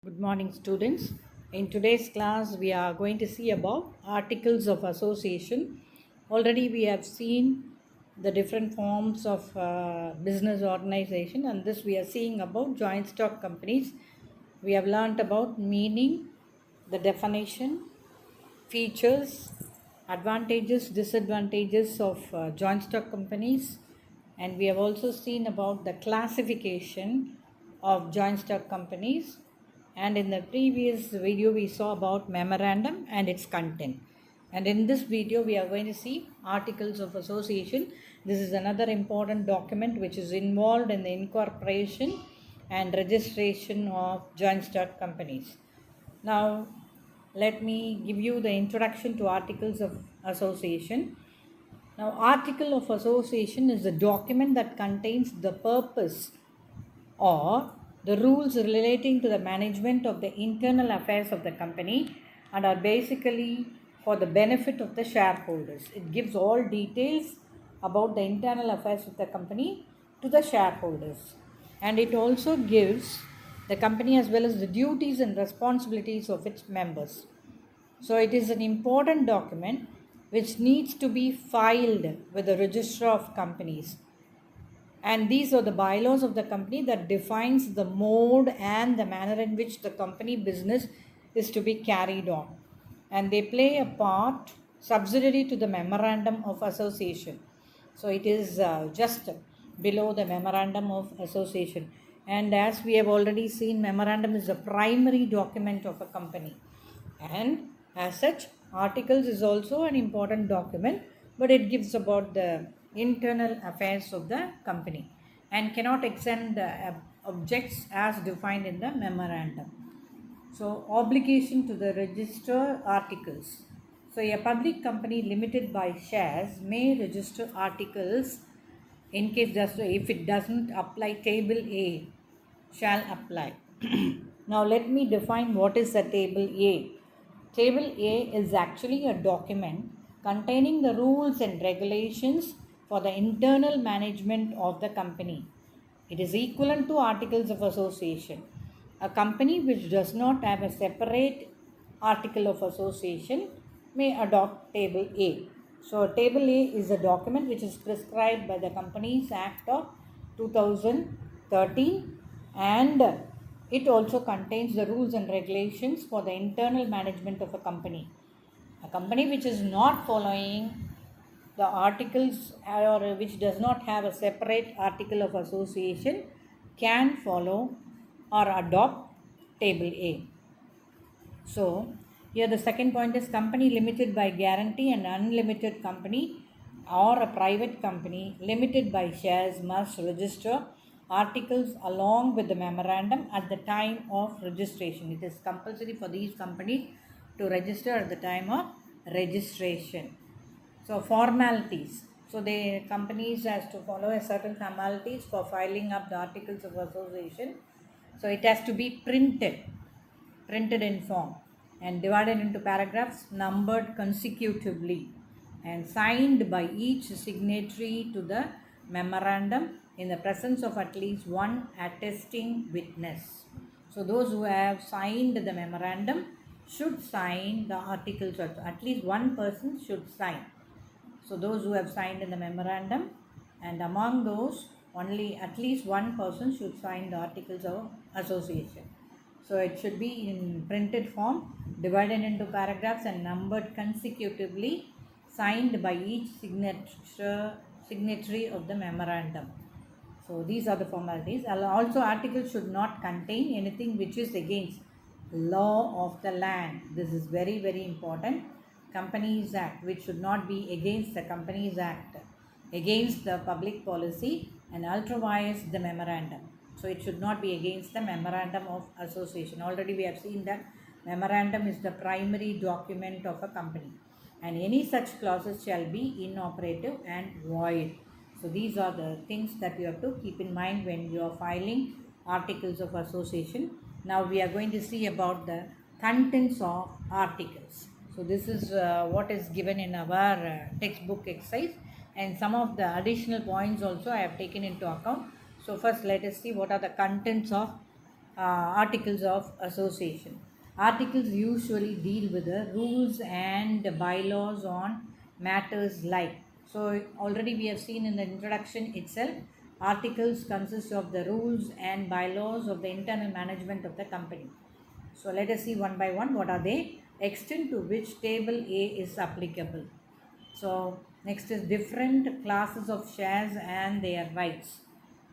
Good morning, students. In today's class, we are going to see about articles of association. Already, we have seen the different forms of business organization, and this we are seeing about joint stock companies. We have learnt about meaning, the definition, features, advantages, disadvantages of joint stock companies, and we have also seen about the classification of joint stock companies. And in the previous video, we saw about memorandum and its content. And in this video, we are going to see articles of association. This is another important document which is involved in the incorporation and registration of joint stock companies. Now, let me give you the introduction to Articles of Association. Now, Article of Association is a document that contains the purpose or the rules relating to the management of the internal affairs of the company and are basically for the benefit of the shareholders. It gives all details about the internal affairs of the company to the shareholders, and it also gives the company as well as the duties and responsibilities of its members. So it is an important document which needs to be filed with the Register of Companies, and these are the bylaws of the company that defines the mode and the manner in which the company business is to be carried on, and they play a part subsidiary to the memorandum of association. So it is just below the memorandum of association, and as we have already seen, memorandum is the primary document of a company, and as such articles is also an important document, but it gives about the internal affairs of the company and cannot extend the objects as defined in the memorandum. So obligation to the register articles. So a public company limited by shares may register articles in case if it doesn't apply, table A shall apply. Now let me define what is the table A. Table A is actually a document containing the rules and regulations for the internal management of the company. It is equivalent to articles of association. A company which does not have a separate article of association may adopt Table A. So, Table A is a document which is prescribed by the Companies Act of 2013, and it also contains the rules and regulations for the internal management of a company. A company which is not following the articles or which does not have a separate article of association can follow or adopt Table A. So, here the second point is company limited by guarantee and unlimited company or a private company limited by shares must register articles along with the memorandum at the time of registration. It is compulsory for these companies to register at the time of registration. So formalities. So the companies has to follow a certain formalities for filing up the articles of association. So it has to be printed in form and divided into paragraphs numbered consecutively and signed by each signatory to the memorandum in the presence of at least one attesting witness. So those who have signed the memorandum should sign the articles also. At least one person should sign. So those who have signed in the memorandum, and among those only at least one person should sign the articles of association. So it should be in printed form, divided into paragraphs and numbered consecutively, signed by each signatory of the memorandum. So these are the formalities. Also, articles should not contain anything which is against law of the land. This is very, very important. Companies Act, which should not be against the Companies Act, against the public policy, and ultraviolence the memorandum. So it should not be against the memorandum of association. Already we have seen that memorandum is the primary document of a company, and any such clauses shall be inoperative and void. So these are the things that you have to keep in mind when you are filing articles of association. Now we are going to see about the contents of articles. So this is what is given in our textbook exercise, and some of the additional points also I have taken into account. So first let us see what are the contents of articles of association. Articles usually deal with the rules and bylaws on matters like. So, already we have seen in the introduction itself, articles consist of the rules and bylaws of the internal management of the company. So, let us see one by one what are they, extent to which table A is applicable. So, next is different classes of shares and their rights.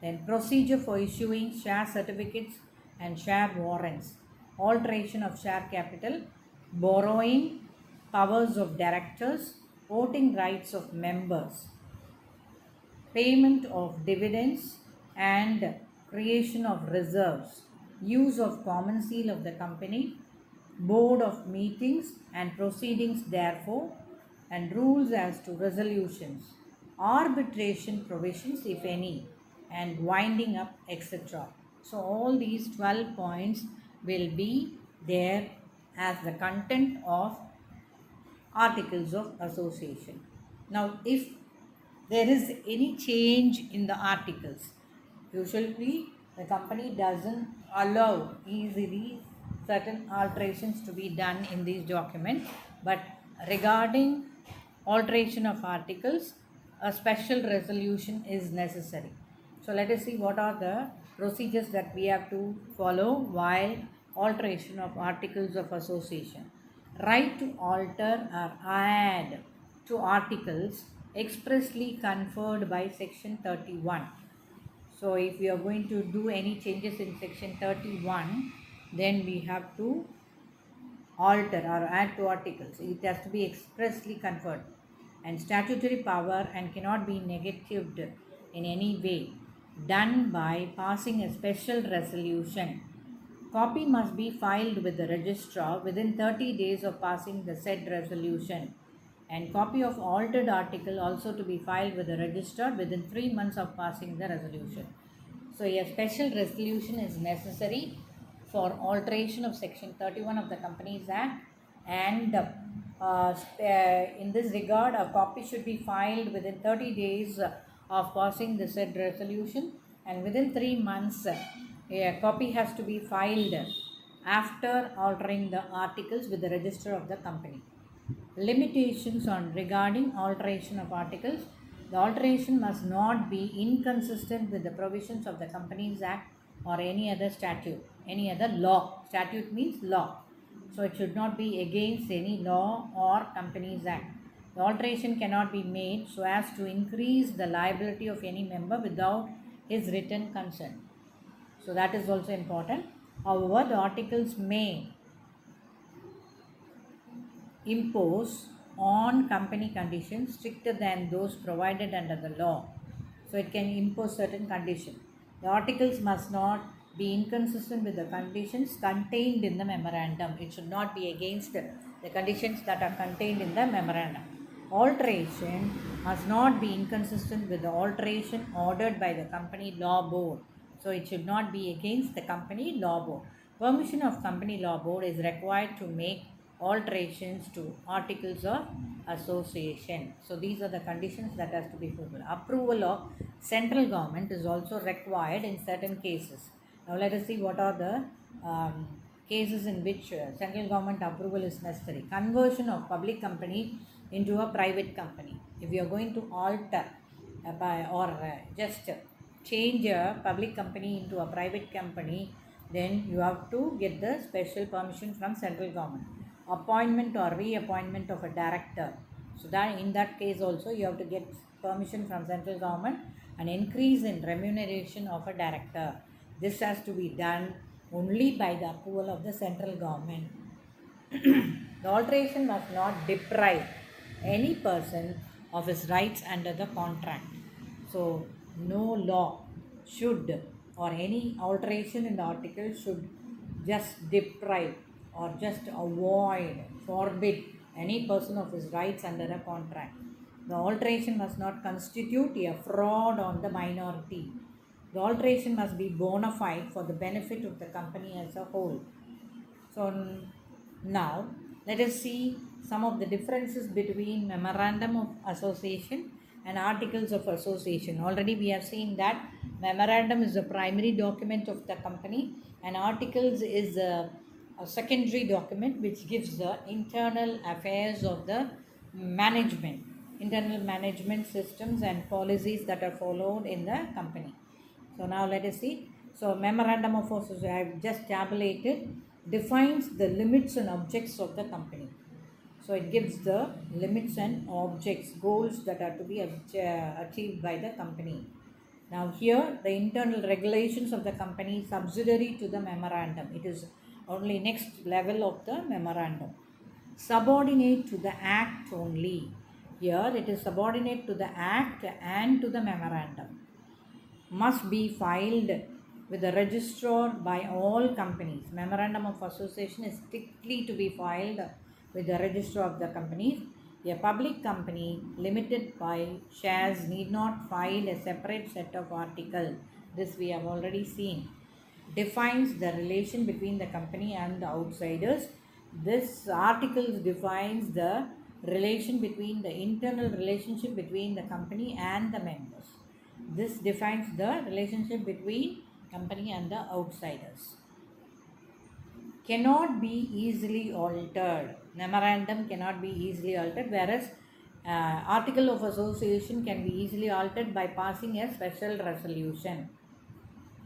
Then procedure for issuing share certificates and share warrants. Alteration of share capital, borrowing, powers of directors, voting rights of members, payment of dividends and creation of reserves, use of common seal of the company, board of meetings and proceedings therefore, and rules as to resolutions, arbitration provisions if any, and winding up, etc. So, all these 12 points will be there as the content of articles of association. Now, if there is any change in the articles, usually the company doesn't allow easily certain alterations to be done in these documents, but regarding alteration of articles, a special resolution is necessary. So let us see what are the procedures that we have to follow while alteration of articles of association. Right to alter or add to articles expressly conferred by section 31. So if we are going to do any changes in section 31, then we have to alter or add to articles. It has to be expressly conferred and statutory power and cannot be negatived in any way, done by passing a special resolution. Copy must be filed with the registrar within 30 days of passing the said resolution, and copy of altered article also to be filed with the registrar within 3 months of passing the resolution. So a special resolution is necessary for alteration of section 31 of the Companies Act, and in this regard a copy should be filed within 30 days of passing the said resolution, and within 3 months a copy has to be filed after altering the articles with the register of the company. Limitations on regarding alteration of articles. The alteration must not be inconsistent with the provisions of the Companies Act or any other statute, any other law. Statute means law. So it should not be against any law or Companies Act. The alteration cannot be made so as to increase the liability of any member without his written consent. So that is also important. However, the articles may impose on company conditions stricter than those provided under the law. So it can impose certain conditions. The articles must not be inconsistent with the conditions contained in the memorandum. It should not be against the conditions that are contained in the memorandum. Alteration must not be inconsistent with the alteration ordered by the company law board. So it should not be against the company law board. Permission of company law board is required to make alterations to articles of association. So these are the conditions that has to be fulfilled. Approval of central government is also required in certain cases. Now let us see what are the cases in which central government approval is necessary. Conversion of public company into a private company. If you are going to alter just change a public company into a private company, then you have to get the special permission from central government. Appointment or reappointment of a director. So that in that case also you have to get permission from central government. An increase in remuneration of a director. This has to be done only by the approval of the central government. The alteration must not deprive any person of his rights under the contract. So no law should, or any alteration in the article should just deprive or just avoid, forbid any person of his rights under a contract. The alteration must not constitute a fraud on the minority. The alteration must be bona fide for the benefit of the company as a whole. So now let us see some of the differences between memorandum of association and articles of association. Already we have seen that memorandum is the primary document of the company and articles is a secondary document which gives the internal affairs of the management, internal management systems and policies that are followed in the company. So now let us see. So memorandum of association I have just tabulated defines the limits and objects of the company. So it gives the limits and objects, goals that are to be achieved by the company. Now here the internal regulations of the company subsidiary to the memorandum. It is only next level of the memorandum. Subordinate to the act only. Here it is subordinate to the act and to the memorandum. Must be filed with the registrar by all companies. Memorandum of association is strictly to be filed with the registrar of the companies. A public company limited by shares need not file a separate set of articles. This we have already seen. Defines the relation between the company and the outsiders. This article defines the relation between the internal relationship between the company and the members. This defines the relationship between company and the outsiders. Cannot be easily altered. Memorandum cannot be easily altered, whereas article of association can be easily altered by passing a special resolution.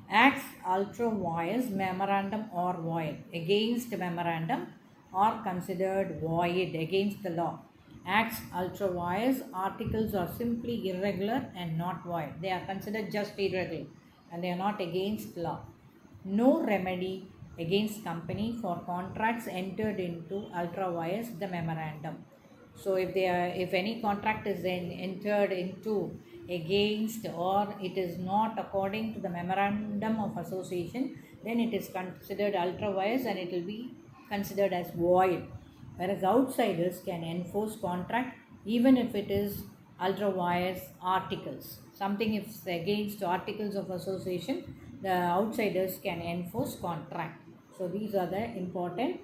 Acts ultra vires memorandum or void. Against memorandum are considered void against the law. Acts ultra vires articles are simply irregular and not void. They are considered just irregular and they are not against law. No remedy against company for contracts entered into ultra vires the memorandum. So if any contract is then entered into against or it is not according to the memorandum of association, then it is considered ultra vires and it will be considered as void. Whereas outsiders can enforce contract even if it is ultra vires articles. Something if it's against articles of association, the outsiders can enforce contract. So these are the important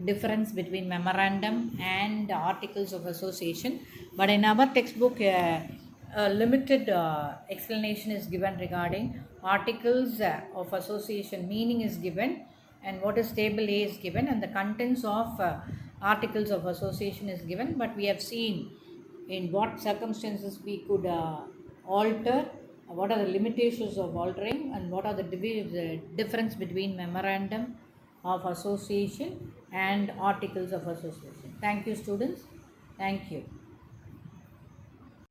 difference between memorandum and articles of association. But in our textbook, a limited explanation is given regarding articles of association. Meaning is given and what is table A is given and the contents of articles of association is given. But we have seen in what circumstances we could alter, what are the limitations of altering and what are the difference between memorandum of association and articles of association. Thank you students. Thank you.